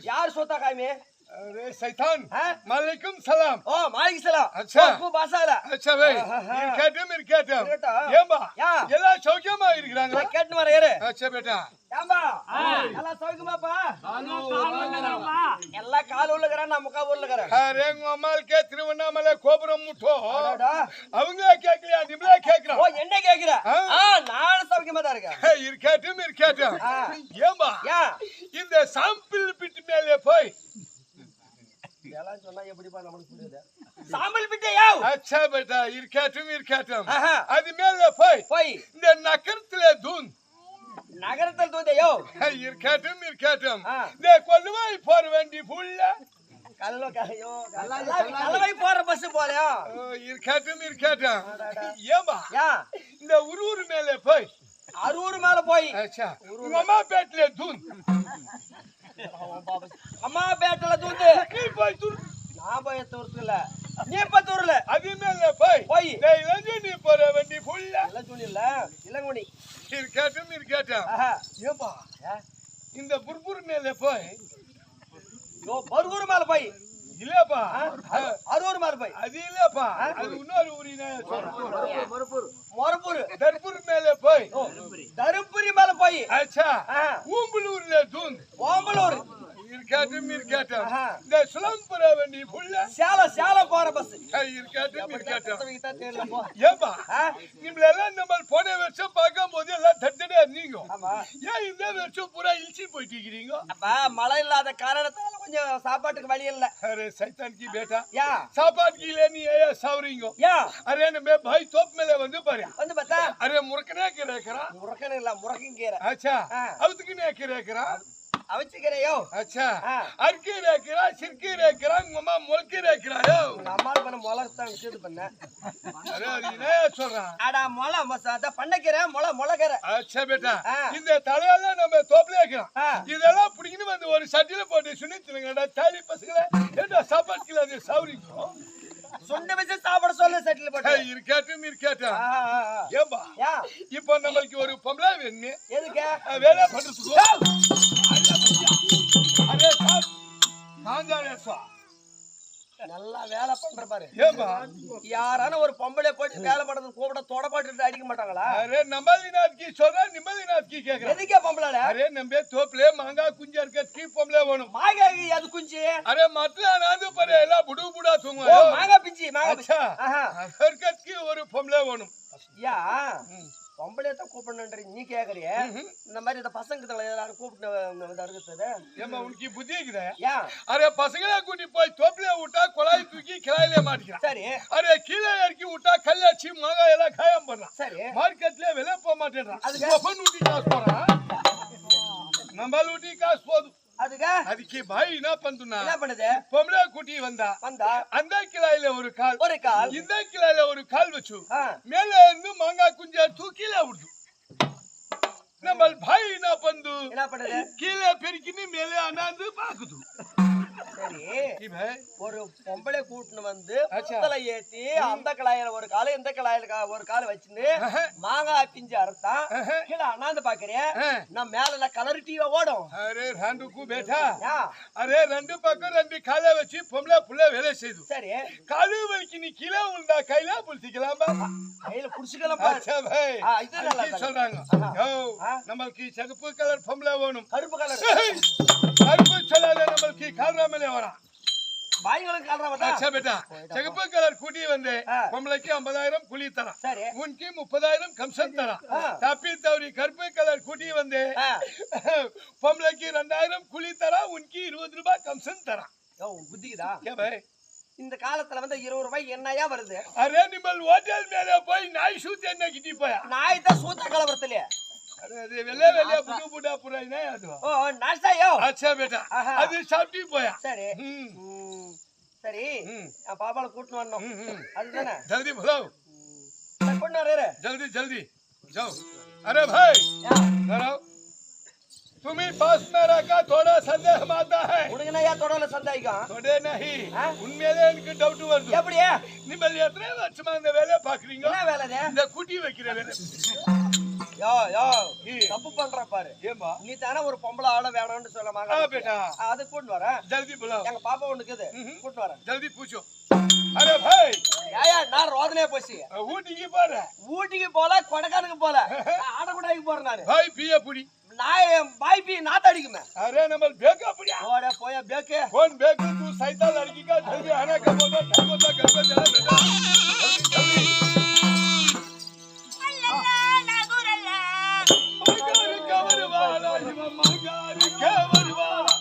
यार सोता काय में अरे शैतान वालेकुम सलाम ओ वालेकुम सलाम अच्छा खूब आसाला अच्छा भाई इरकाटम ஏம்பா எல்லா சௌக்கியமா இருக்கறாங்க கேட்டு வர ஏறு अच्छा बेटा ஏம்பா எல்லா சௌக்கியமாப்பா எல்லா கால் உள்ளங்கற நான் முகா உள்ளங்கற அரே உம்மால்கே திருவண்ணாமலை கோபுரம் முட்டோ அவங்க கேக்கலையா நிம்ல கேக்குறா ஓ என்ன கேக்குற நான் சௌக்கியமா தான் இருக்கேன் இர்காட்டம் ஏம்பா இந்த சாம்பிள் பிட் மேலே போய் எல்லாம் சொன்னா எப்படிப்பா நமக்கு புரியுது சாம்பிள் பிட்டையா अच्छा बेटा இர்காட்டம் அது மேலே போய் இந்த நகரத்துல தூந்தையோ இர்காட்டம் இந்த கொல்லுவாய் போற வண்டி ஃபுல்ல கலவை போற பஸ் போலையா இர்காட்டம் ஏம்பா இந்த உருூர் மேலே போய் அரூர் மேல போய் अच्छा அம்மா பேட்ல தூன் அம்மா பேட்ல தூந்து நீ போய் தூர் நான் போய் தூர்ல நீ இப்ப தூர்ல அது மேல போய் டேய் வந்து நீ போற வண்டி ஃபுல்ல இளங்குடி இர்காட்டம் ஏப்பா இந்த புர்புர் மேல போய் யோ பர்புர் மேல போய் இல்லப்பா அரூர் மேல போய் அது இல்லப்பா அது இன்னொரு ஊரினா மொரப்பூர் தர்பூர் மேல போய் தர்பூரி மேல போய் अच्छा ஊம்பலூர்ல தூன் ஓம்பலூர் இர்காட்டம் இந்த சுலம்புர வண்டி ஃபுல்ல சேல போற பஸ் இர்காட்டம் ஏப்பா நீங்க எல்லாம் நம்ம போன வருஷம் பாக்கும்போது எல்லாம் தட்டடா நீங்க ஏன் இந்த வருஷம் பூரா இல்சி போயிட்டு இருக்கீங்க அப்பா மழை இல்லாத காரணத்தால கொஞ்சம் சாப்பாட்டுக்கு வழி இல்ல அரே சைத்தான் की बेटा या சாப்பாட்டு की लिए नहीं आया सावरिंगो या अरे ने मैं भाई तोप में வந்து பாரு வந்து பத்தா अरे मुरकने के रेकरा मुरकने இல்ல मुरकिन के अच्छा अब तक ने के रेकरा அவச்சிக்கறையோ अच्छा அர்க்கி ரேக்கறா சிர்க்கி ரேக்கறா மம்மா முல்கி ரேக்கறாயோ அம்மா பண்ண முளகத்தான் விசேது பண்ண அரே நீனே சொல்றா அடா முள மசாத பண்ணக்கற முளகற अच्छा बेटा இந்த தலையால நம்ம தோப்ல ஏக்கறோம் இதெல்லாம் புடிங்கிட்டு வந்து ஒரு சட்டில போட்டு சுனித்துங்கடா தாலி பசங்களே என்ன சாப்பாட்டுல அது சாவரிங்கோ சொன்ன வச்சு சாப்பிட சொல்ல சட்டில போட்டு இர்காட்டம் ஏம்பா இப்போ நமக்கு ஒரு பொம்பளை வேணும் எதுக்கு வேலை பண்றதுக்கு अरे साहब காஞ்சாலே சா நல்லா வேலை பண்ற பாரு ஏம்பா யாரான ஒரு பொம்பளை போய் வேலை பண்றது கூப்பிட தொடப்பாட்டு அடிக்க மாட்டாங்களா அரே நம்பலினாத் की சொல்ற நிம்மலினாத் की கேக்குற எதுக்கு பொம்பளை அரே நம்ம தோப்ல மாங்கா குஞ்சு இருக்கி பொம்பளை வேணும் மாங்கா அது குஞ்சு அரே மத்தல நாந்து பாரு எல்லாம் புடுபுடா தூங்குவா ஓ மாங்கா பிஞ்சி மாங்கா ஹர்கத் की ஒரு பொம்பளை வேணும் யா பொம்பளை தான் கூப்பிடணும்ன்ற நீ கேக்குறியே இந்த மாதிரி இந்த பசங்க எல்லாரும் கூப்பிட்டு இருக்குது ஏமா உனக்கு புத்தி இருக்குதா ஏன் அரே பசங்கள கூட்டி போய் தோப்புல விட்டா குழாய் தூக்கி கிளாயில மாட்டிக்கிறான் சரி அரே கீழே இறக்கி விட்டா கல்லாச்சி மாங்காய் எல்லாம் காயம் பண்றான் சரி மார்க்கெட்ல விலை போக மாட்டேன்றான் அதுக்கு ஒப்பன் ஊட்டி காசு போறான் நம்ம ஊட்டி காசு போதும் அதுக்கு பாய் என்ன பண்ணுது பொம்பளை கூட்டி வந்தா அந்த கிளாயில ஒரு கால் இந்த கிளாயில ஒரு கால் வச்சு மேல இருந்து மாங்காய் குஞ்சா தூக்கில விடுது நம்ம பாய் என்ன பண்ணுது கீழே பெருக்கின்னு மேலே அண்ணாந்து பாக்குது कि भाई ஒரு பொம்பளை கூட்டுன்னு வந்து புத்தல ஏத்தி அந்த கலாயில ஒரு கால இந்த கலாயில ஒரு கால வச்சுன்னு மாங்காய் பிஞ்சு அறுத்தான் கீழே அண்ணாந்து பாக்குறேன் நான் மேல கலர் டிவி ஓடும் अरे रंडू को बैठा अरे रंडू पक्का रंडी काले वची பொம்பளை புள்ள வேலை செய்து சரி காலு வலிக்கு நீ கீழே உண்டா கையில புடிச்சிக்கலாம் பா கையில புடிச்சிக்கலாம் பா अच्छा भाई இது நல்லா சொல்றாங்க யோ நமக்கு சிகப்பு கலர் பொம்பளை வேணும் கருப்பு கலர் கருப்பு சொல்லாத நமக்கு கால்ராமலே வரா பாய்களுக்கு கால்ரா வந்தா अच्छा बेटा சிகப்பு கலர் கூட்டி வந்து பொம்பளைக்கு 50000 கூலி தரா சரி உனக்கு 30000 கமிஷன் தரா தப்பி தவறி கருப்பு கலர் கூட்டி வந்து பொம்பளைக்கு 2000 கூலி தரா உனக்கு 20 ரூபாய் கமிஷன் தரா யோ புத்திக்குதா கே பாய் இந்த காலத்துல வந்து 20 ரூபாய் என்னையா வருது அரே நிமல் ஹோட்டல் மேல போய் நாய் சூத் என்ன கிட்டி போயா நாய் தான் சூத்த கலவரத்திலே अरे अरे वेले वेले बुडू बुडा पुराई नहीं आदो ओ नाश्ता यो अच्छा बेटा அது சாப்பிட்டு போயா சரி சரி பாப்பால கூட்டி வரணும் அதுதானே जल्दी बुलाओ கொண்டு வரேரே जल्दी जल्दी जाओ अरे भाई जरा तुम्ही पास में रखा थोड़ा संदेह आता है உனக்கு என்னையா தொடல சந்தேகம் थोड़े नहीं உண்மையிலே எனக்கு டவுட் வருது எப்படியே நீங்கள் எத்தனை வருஷமா இந்த வேலைய பாக்குறீங்க என்ன வேலைதே இந்த குட்டி வைக்கிற வேலை யோ யோ தப்பு பண்ற பாரு ஏமா நீ தானே ஒரு பொம்பளை ஆள வேணும்னு சொல்ல மாங்க बेटा அது கூட்டி வரேன் जल्दी बुलाओ எங்க பாப்பா ஒண்ணுக்குது கூட்டி வரேன் जल्दी पूछो अरे भाई ஏயா நான் ரோதனே போசி ஊட்டிக்கு போற ஊட்டிக்கு போல கொடைக்கானலுக்கு போல ஆடகுடாய்க்கு போறேன் நானு भाई पिए पूरी நான் பாய் பி நாத்தடிக்குமே अरे नमल बेका पूरी ஓட போயா பேக்கே कौन बेक तू सैता लड़की का जल्दी आने का बोलो टाइम होता घर पे चला बेटा जल्दी मगर कवर वाला मगर कवर वाला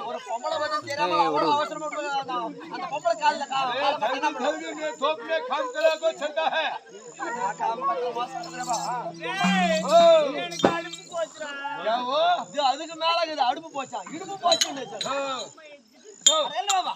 ஒரு பொம்பளை வந்து தெரியாம அவ்வளவு அவசரமா அந்த பொம்பளை கால்ல थोप में काम करा को चलता है क्या वो அதுக்கு மேல இருக்குது அடுப்பு போச்சா இடுப்பு போச்சுன்னு பாபா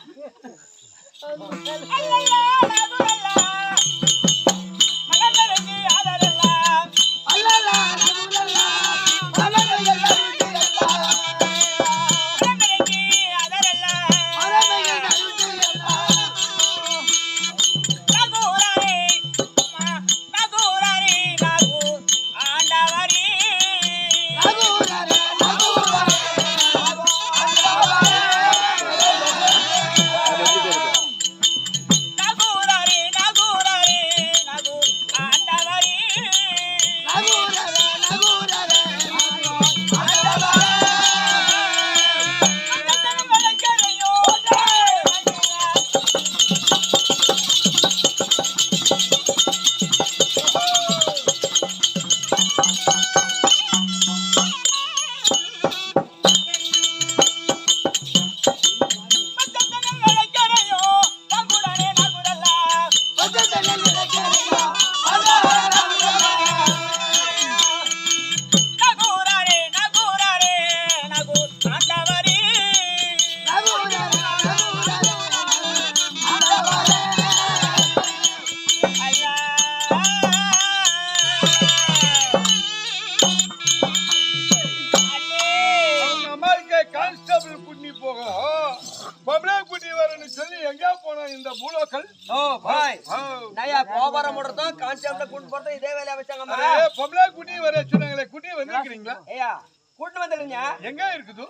எங்க இருக்குது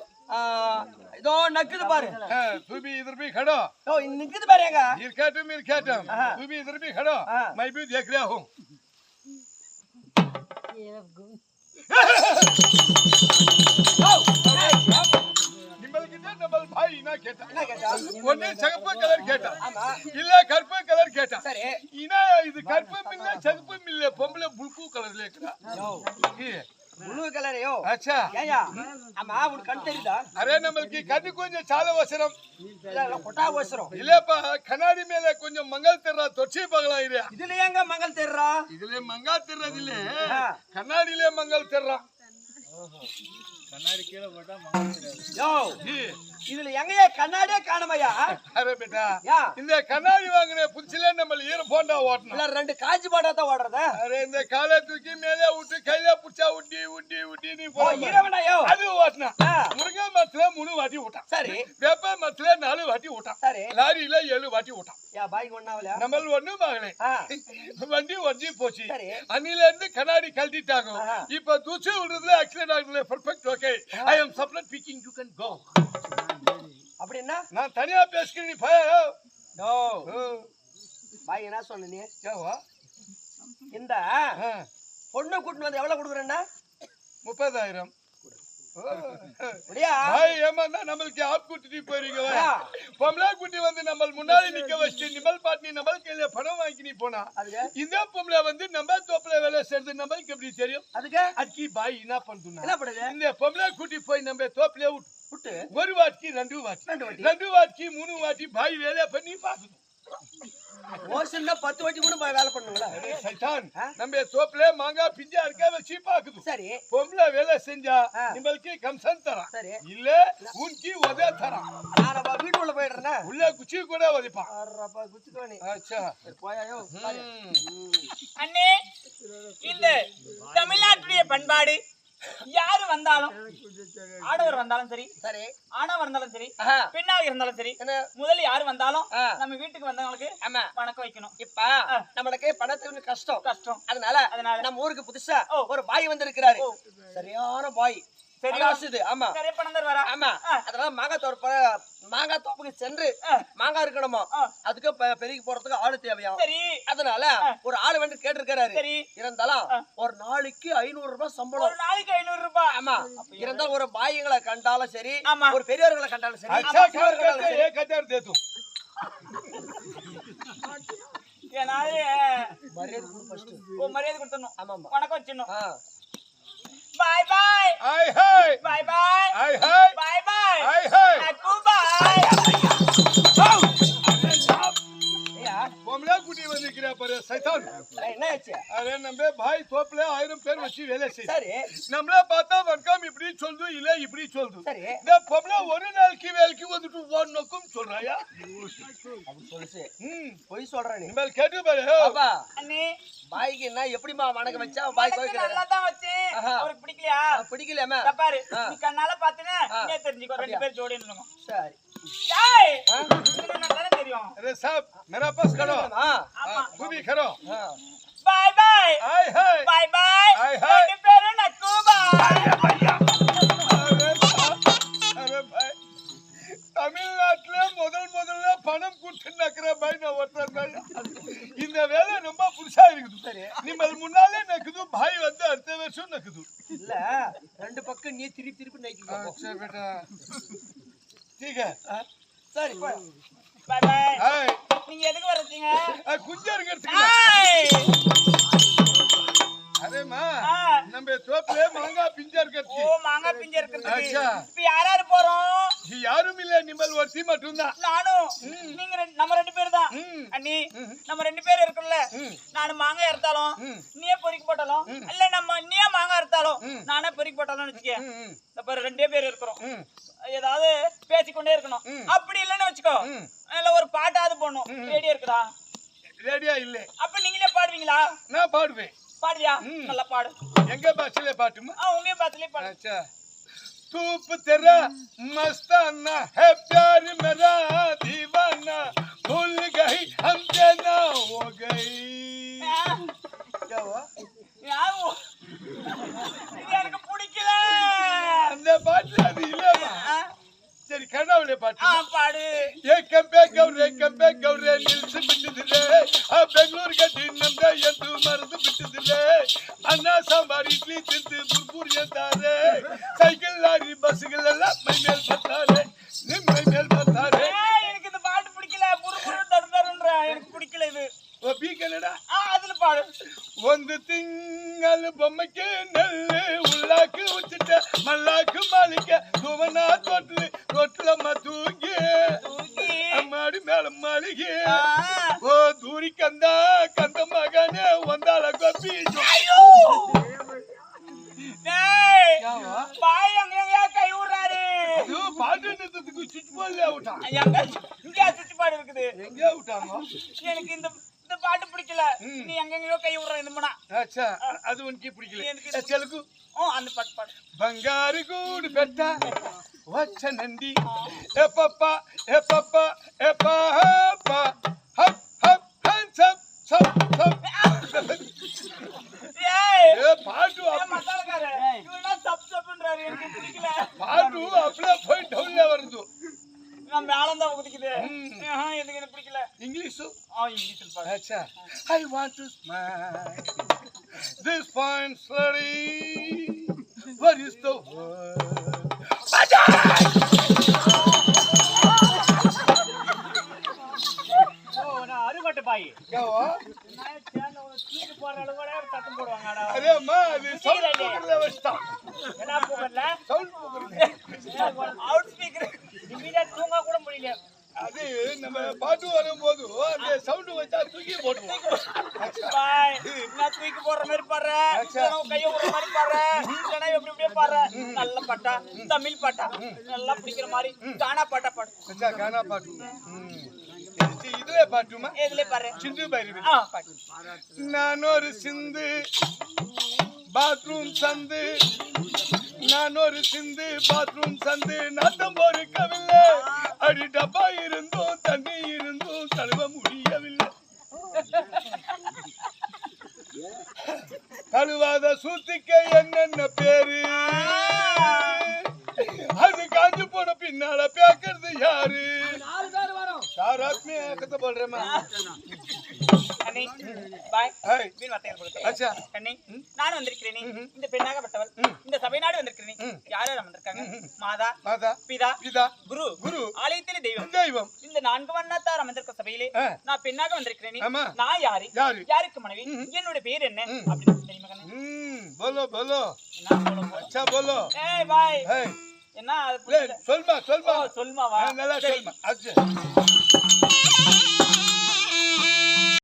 இதோ நக்குது பாரு तू भी इधर भी खड़ो ஓ நிக்குது பாரு எங்க इरकाटम तू भी इधर भी खड़ो मैं भी देख रहा हूं निम्बल कितना நம்ம பாய் என்ன கேட்டா என்ன கேட்டா ஒண்ணு சிகப்பு கலர் கேட்டா ஆமா இல்ல கருப்பு கலர் கேட்டா சரி இனா இது கருப்பு இல்ல சிகப்பு இல்ல பொம்பளை புளூ கலர்ல இருக்கா ப்ளூ கலரையோ अच्छा ஏயா ஆமா உனக்கு கண் தெரியுதா அரே நமக்கு கண்ணு கொஞ்சம் சால வசரம் இல்ல கொட்டா வசரம் இல்லப்பா கண்ணாடி மேல கொஞ்சம் மங்கள் தெர்றா தொச்சி பகலாம் இல்லையா இதுல எங்க மங்கள் தெர்றா இதுல மங்கா தெர்றது இல்ல கண்ணாடியிலே மங்கள் தெர்றா கண்ணாடி கீழே போட்டா மங்கல் தெரியாது. யோ இதுல எங்கயா கண்ணாடியே காணமையா அரே பேட்டா யா இந்த கண்ணாடி வாங்கின புதுசுல நம்ம ஈர போண்டா ஓட்டணும் இல்ல ரெண்டு காஞ்சி பாடாதான் ஓடுறதா அரே இந்த காலை தூக்கி மேலே விட்டு கையில புடிச்சா உட்டி நீ போ ஈரவனாயோ அது ஓட்டனா முருங்கை மரத்துல 3 வாட்டி விட்டான் சரி வேப்ப மரத்துல 4 வாட்டி விட்டான் சரி லாரியில 7 வாட்டி விட்டான் யா பைக் ஒண்ணாவலையா நம்ம ஒண்ணும் வாங்கல வண்டி ஒஞ்சி போச்சு சரி அன்னில இருந்து கண்ணாடி கழட்டிட்டாங்க இப்ப தூசி விடுறதுல ஆக்சிடென்ட் ஆகுதுல perfect okay I am sublet picking you can go அப்படின்னா நான் தனியா பேசுகிறேன் நீ போய் நோ பாய் என்ன சொன்ன நீ ஏவா இந்த பொண்ணு கூட்டிட்டு வந்து எவ்வளவு கொடுக்குறேன்னா 30,000 அப்படியா பாய் ஏமாந்தா நம்மளுக்கு ஆப் கூட்டிட்டு போறீங்க பொம்பளை குட்டி வந்து நம்ம முன்னாடி நிக்க வச்சு நிமல் பாட்டி நம்ம கையில பணம் வாங்கி நீ போனா இந்த பொம்பளை வந்து நம்ம தோப்புல வேலை செய்யறது நம்மளுக்கு எப்படி தெரியும் அதுக்கு பாய் என்ன பண்ணுது இந்த பொம்பளை கூட்டி போய் நம்ம தோப்புல விட்டு ஒரு வாட்டிக்கு 2 வாட்டிக்கு 3 வாட்டி பாய் வேலை பண்ணி பாக்குது ஓசன்னா 10 வாட்டி கூட வேலை பண்ணுங்களா சைத்தான் நம்ம தோப்புல மாங்காய் பிஞ்சா இருக்க வச்சு பாக்குது சரி பொம்பளை வேலை செஞ்சா நம்மளுக்கு கம்சன் தரா சரி இல்ல உன்கி உத தரா நான் வீட்டுக்குள்ள போயிடுறேன்னா உள்ள குச்சி கூட உதைப்பான் அரப்பா குச்சிக்கோனி அச்சா போயாயோ அண்ணே இந்த தமிழ்நாட்டுடைய பண்பாடு யாரு வந்தாலும் ஆடவர் வந்தாலும் சரி சரி ஆணவர் இருந்தாலும் சரி பெண்ணாக இருந்தாலும் சரி முதல்ல யாரு வந்தாலும் நம்ம வீட்டுக்கு வந்தவங்களுக்கு வணக்கம் வைக்கணும் இப்ப நம்மளுக்கு பணத்துக்கு கஷ்டம் அதனால நம்ம ஊருக்கு புதுசா ஒரு பாய் வந்திருக்கிறாரு சரியான பாய் ஆமா நிறைய பணம் தருவாரா ஆமா அதனால மாங்காய் தோப்புக்கு சென்று மாங்காய் இருக்கணுமா அதுக்கு பெருகி போறதுக்கு ஆளு தேவையா சரி அதனால ஒரு ஆளு வந்து கேட்டிருக்காரு சரி இருந்தாலும் ஒரு நாளைக்கு 500 ரூபாய் சம்பளம் ஒரு நாளைக்கு 500 ரூபாய் ஆமா இருந்தாலும் ஒரு பாய்களை கண்டாலும் சரி ஆமா ஒரு பெரியவர்களை கண்டாலும் சரி अच्छा करके 1000 दे दूं ஏனாலே மரியாதை கொடு ஃபர்ஸ்ட் மரியாதை கொடுத்தணும் ஆமா வணக்கம் வச்சிடணும் பாய் பாய் हाय हाय பாய் பாய் हाय हाय பாய் பாய் हाय हाय அக்கு பாய் பொம்பளை குட்டி வந்திருக்கிற பாரு சைத்தான் என்ன ஆச்சு அரே நம்ம பாய் தோப்புல 1000 பேர் வச்சு வேலை செய்ய சரி நம்மள பார்த்தா வணக்கம் இப்படி சொல்லுது இல்ல இப்படி சொல்லுது சரி இந்த பொம்பளை ஒரு நாளைக்கு வேலைக்கு வந்துட்டு ஓடணுக்கும் சொல்றாயா அப்படி சொல்லுச்சு போய் சொல்ற நீ நம்ம கேட்டு பாரு பாபா அண்ணே பாய்க்கு என்ன எப்படிமா வணக்கம் வச்சா பாய் கோயிக்கற நல்லா தான் வச்சேன் அவருக்கு பிடிக்கலையா பிடிக்கலையாமா பாரு நீ கண்ணால பாத்தீனா நீ தெரிஞ்சுக்கோ 2 பேர் ஜோடின்னு சொல்லுங்க சரி ஏய் இது நல்லா தெரியும் अरे साहब मेरा पास करो ஆமா तू भी करो bye bye hi hi bye bye hi hi ரெண்டு பேரும் நக்கு பாய் अरे भाई தமிழ்நாட்டுல முதல்ல பணம் கொடுத்து நக்கற பாய் நான் ஒருத்தன் இந்த வேலை ரொம்ப புதுசா இருக்குது சரி நம்ம முன்னாலே நக்குது பாய் வந்து அடுத்த வருஷம் நக்குது இல்ல ரெண்டு பக்கம் நீ திருப்பி நைக்கி अच्छा बेटा ठीक है சரி போ बाय बाय हाय நீங்க எதுக்கு வரீங்க குஞ்சா இருக்கிறதுக்கு अरे मां நம்ம தோப்புல மாங்காய் பிஞ்சா இருக்கிறதுக்கு ஓ மாங்காய் பிஞ்சு இருக்குதுக்கு अच्छा இப்ப யாராரு போறோம் யாரும் இல்ல நிமல் ஒருத்தி மட்டும் தான் நானும் நீங்க நம்ம 2 பேர் தான் அண்ணி நம்ம 2 பேர் இருக்குல்ல நானும் மாங்காய் அறுத்தாலும் நீயே பொறுக்கி போட்டாலும் இல்ல நம்ம நீயே மாங்காய் அறுத்தாலும் நானே பொறுக்கி போட்டாலும் வெச்சுக்க இந்த பாரு 2 பேர் இருக்கறோம் ஏதாவது பேசிக்கொண்டே இருக்கணும் அப்படி இல்லன்னு வெச்சுக்கோ இல்ல ஒரு பாட்டாவது போடணும் ரேடியோ இருக்குதா ரேடியோ இல்ல அப்ப நீங்களே பாடுவீங்களா நான் பாடுவேன் பாடுவியா நல்லா பாடு எங்க பாஷையில பாட்டுமா உங்க பாட்டுலயே பாடு अच्छा धूप तेरा मस्ताना है प्यार मेरा दीवाना भूल गई हम देना हो गई क्या हुआ யாவோ இது எனக்கு பிடிக்கல அந்த பாட்டு அது இல்லமா சரி கண்ணாவுடைய பாட்டு பாடு ஏகம்பே கௌரே நில்ஸ் ಬಿಟ್ಟಿದಿಲೆ ಆ ಬೆಂಗಳೂರು ಗಡ್ಡಿ ನಮ್ದ ಎಂದು ಮರೆದು ಬಿಟ್ಟಿದಿಲೆ ಅನ್ನ ಸಾಂಬಾರ್ ಇಡ್ಲಿ ತಿಂದು ಬುರ್ಬುರಿ ಅಂತಾರೆ ಸೈಕಲ್ ಲಾರಿ ಬಸ್ಗಳೆಲ್ಲ ಮೈ ಮೇಲೆ ಬರ್ತಾರೆ கன்னடா அதுல பாடு. ಒಂದು ತಿಂಗಳು ಬೊಮ್ಮಕ್ಕೆ ನೆಲ್ಲೆ ಉಳ್ಳಾಕಿ ಉಚ್ಚಿಟ್ಟ ಮಲ್ಲಾಕು ಮಾಲಿಕೆ ಸುವನ ತೊಟ್ಲಮ್ಮ ತೂಗಿ ಮಾಡಿ ಮೇಳ ಮಾಳಿಗೆ ಓ ದೂರಿ ಕಂದ ಮಗನೇ ಒಂದಾಳ ಗೊಬ್ಬಿ பாய் அங்க கை விடுறாரு. பாட்டு சுவிட்ச் போர்ட்ல விட்டான். இங்க சுவிட்ச் போர்டு இருக்குது. எங்க விட்டாங்க? எனக்கு இந்த பாட்டு பிடிக்கல. நீ எங்கெங்கயோ கை விடுற இந்த அச்சா அது உனக்கு பிடிக்கல. செலுக்கு அந்த பாட்டு బంగారు గూడు పెట్ట వచ్చనండి ఎప్పప్ప ఎప్పప్ప ఎప్పప్ప హప్ హప్ హ్యాండ్సప్ సప్ సప్ பாட்டு பாட்டு அப்படியே போய் டவுன்ல வருது. நான் மேலதான் குதிக்குது. எனக்கு எனக்கு பிடிக்கல. இங்கிலீஷ் இங்கிலீஷ் பாடு. அச்சா I want to smile this fine slurry. What is the word? நான் அருகட்ட பாய். கேவா நான் சேன தூக்கி போற அளவுல தட்டம் போடுவாங்கடா. அரே அம்மா அது சவுண்ட் போடுறத வச்சா. என்ன போடுறல? சவுண்ட் போடுறது. அவுட் ஸ்பீக்கர் இமிடியா தூங்க கூட முடியல. அது நம்ம பாட்டு வரும்போது அந்த சவுண்ட் வச்சா தூக்கி போடுவோம். பாய் நான் தூக்கி போடுற மாதிரி பாரு. நான் கைய விடுற மாதிரி பாரு. இல்லனா எப்படி பாரு. நல்ல பாட்டா தமிழ் பாட்டா நல்லா பிடிக்கிற மாதிரி கானா பாட்டா பாடு. அச்சா கானா பாட்டு. இதுல பாட்டுமா? இதுல பாரு. சிந்து பைரவி. பாட்டு. நான் ஒரு சிந்து பாத்ரூம் சந்து நான் ஒரு சிந்து பாத்ரூம் சந்து நாட்டம் பொறுக்கவில்லை அடி டப்பா இருந்தும் தண்ணி இருந்தும் கழுவ முடியவில்லை கழுவாத சூத்திக்க என்னென்ன பேரு அது காஞ்சு போன பின்னால பேக்கிறது யாரு யாராத்மே கத்த போடுறேமா கண்ணி பாய் ஹாய் மீன் வார்த்தைகள் கொடுத்து அச்சா கண்ணி நான் வந்திருக்கிறேன் இந்த பெண்ணாகப்பட்டவள் இந்த சபை நாடு வந்திருக்கிறேன் யார் யார் வந்திருக்காங்க மாதா மாதா பிதா பிதா குரு குரு ஆலயத்திலே தெய்வம் தெய்வம் இந்த 4 வண்ணத்தார் அமர்ந்திருக்க சபையிலே நான் பெண்ணாக வந்திருக்கிறேன் ஆமா. நான் யாரு யாருக்கு மனைவி என்னோட பேர் என்ன அப்படின்னு தெரியுமா கண்ணி बोलो बोलो என்ன சொல்லுங்க अच्छा बोलो ஏய் பாய் hey என்ன சொல்மா சொல்மா வா நல்லா சொல்மா अच्छा